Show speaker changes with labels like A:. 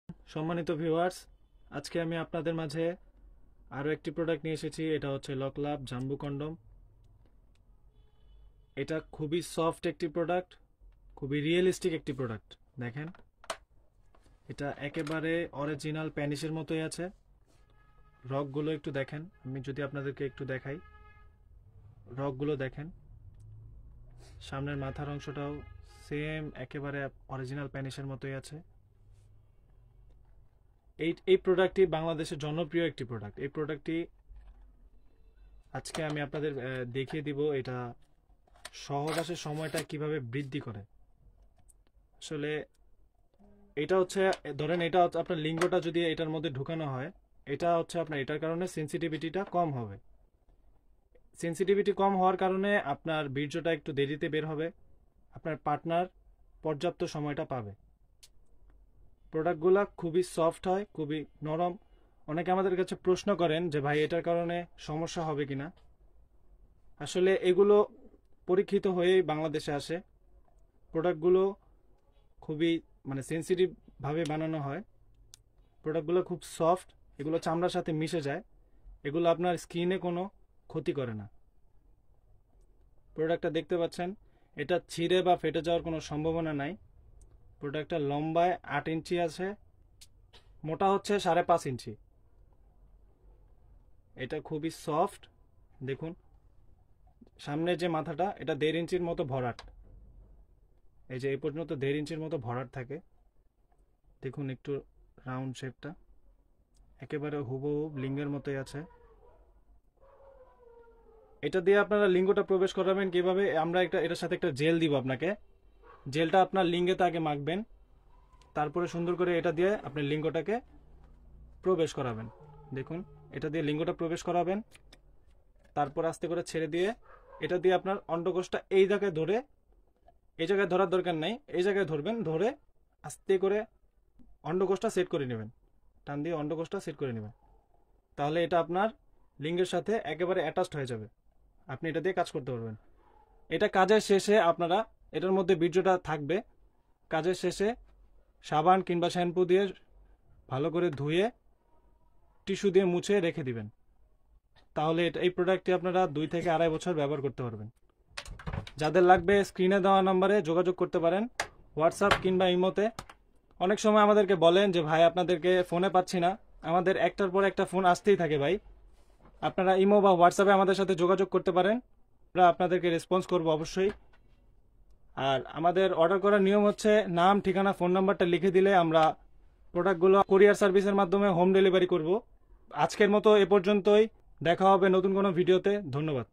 A: সম্মানিত ভিউয়ার্স, আজকে আমি আপনাদের মাঝে আরও একটি প্রোডাক্ট নিয়ে এসেছি। এটা হচ্ছে লকলাভ জাম্বু কন্ডম। এটা খুবই সফট একটি প্রোডাক্ট, খুবই রিয়েলিস্টিক একটি প্রোডাক্ট। দেখেন, এটা একেবারে অরিজিনাল প্যানিসের মতোই আছে। রগগুলো একটু দেখেন, আমি যদি আপনাদেরকে একটু দেখাই, রগগুলো দেখেন। সামনের মাথার অংশটাও সেম একেবারে অরিজিনাল প্যানিসের মতোই আছে। এই প্রোডাক্টটি বাংলাদেশের জনপ্রিয় একটি প্রোডাক্ট। এই প্রোডাক্টটি আজকে আমি আপনাদের দেখিয়ে দিব এটা সহবাসের সময়টা কিভাবে বৃদ্ধি করে। আসলে এটা হচ্ছে, ধরেন এটা হচ্ছে আপনার লিঙ্গটা যদি এটার মধ্যে ঢুকানো হয়, এটা হচ্ছে আপনার এটার কারণে সেন্সিটিভিটিটা কম হবে। সেন্সিটিভিটি কম হওয়ার কারণে আপনার বীর্যটা একটু দেরিতে বের হবে, আপনার পার্টনার পর্যাপ্ত সময়টা পাবে। প্রোডাক্টগুলো খুবই সফট হয়, খুবই নরম। অনেকে আমাদের কাছে প্রশ্ন করেন যে ভাই এটার কারণে সমস্যা হবে কিনা। আসলে এগুলো পরীক্ষিত হয়েই বাংলাদেশে আসে। প্রোডাক্টগুলো খুবই সেন্সিটিভ ভাবে বানানো হয়। প্রোডাক্টগুলো খুব সফট, এগুলো চামড়ার সাথে মিশে যায়, এগুলো আপনার স্কিনে কোনো ক্ষতি করে না। প্রোডাক্টটা দেখতে পাচ্ছেন, এটা ছিঁড়ে বা ফেটে যাওয়ার কোনো সম্ভাবনা নাই। প্রোডাক্টটা লম্বায় 8 ইঞ্চি আছে, মোটা হচ্ছে 5.5 ইঞ্চি। এটা খুবই সফট। দেখুন, সামনে যে মাথাটা, এটা 1.5 ইঞ্চির মতো ভরাট। এই যে এই পর্যন্ত 1.5 ইঞ্চির মতো ভরাট থাকে। দেখুন একটু রাউন্ড শেপটা, একেবারে হুবহু লিঙ্গের মতোই আছে। এটা দিয়ে আপনারা লিঙ্গটা প্রবেশ করাবেন কিভাবে? আমরা এটার সাথে একটা জেল দিব আপনাকে। জেলটা আপনার লিঙ্গেতে আগে মাখবেন, তারপরে সুন্দর করে এটা দিয়ে আপনি লিঙ্গটাকে প্রবেশ করাবেন। দেখুন, এটা দিয়ে লিঙ্গটা প্রবেশ করাবেন, তারপর আস্তে করে ছেড়ে দিয়ে এটা দিয়ে আপনার অন্ডকোষটা এই জায়গায় ধরে, এই জায়গায় ধরার দরকার নাই, এই জায়গায় ধরবেন, ধরে আস্তে করে অন্ডকোষটা সেট করে নেবেন। টান দিয়ে অন্ডকোষটা সেট করে নেবেন, তাহলে এটা আপনার লিঙ্গের সাথে একেবারে অ্যাটাচড হয়ে যাবে। আপনি এটা দিয়ে কাজ করতে পারবেন। এটা কাজের শেষে আপনারা, এটার মধ্যে বীর্যটা থাকবে, কাজের শেষে সাবান কিংবা শ্যাম্পু দিয়ে ভালো করে ধুয়ে টিস্যু দিয়ে মুছে রেখে দিবেন। তাহলে এই প্রোডাক্টটি আপনারা 2 থেকে 2.5 বছর ব্যবহার করতে পারবেন। যাদের লাগবে স্ক্রিনে দেওয়া নম্বরে যোগাযোগ করতে পারেন, হোয়াটসঅ্যাপ কিংবা ইমোতে। অনেক সময় আমাদেরকে বলেন যে ভাই আপনাদেরকে ফোনে পাচ্ছি না। আমাদের একটার পর একটা ফোন আসতেই থাকে ভাই। আপনারা ইমো বা হোয়াটসঅ্যাপে আমাদের সাথে যোগাযোগ করতে পারেন, আমরা আপনাদেরকে রেসপন্স করব অবশ্যই। আর আমাদের অর্ডার করার নিয়ম হচ্ছে, নাম, ঠিকানা, ফোন নাম্বারটা লিখে দিলে আমরা প্রোডাক্টগুলো কুরিয়ার সার্ভিসের মাধ্যমে হোম ডেলিভারি করব। আজকের মতো এ পর্যন্তই, দেখা হবে নতুন কোনো ভিডিওতে। ধন্যবাদ।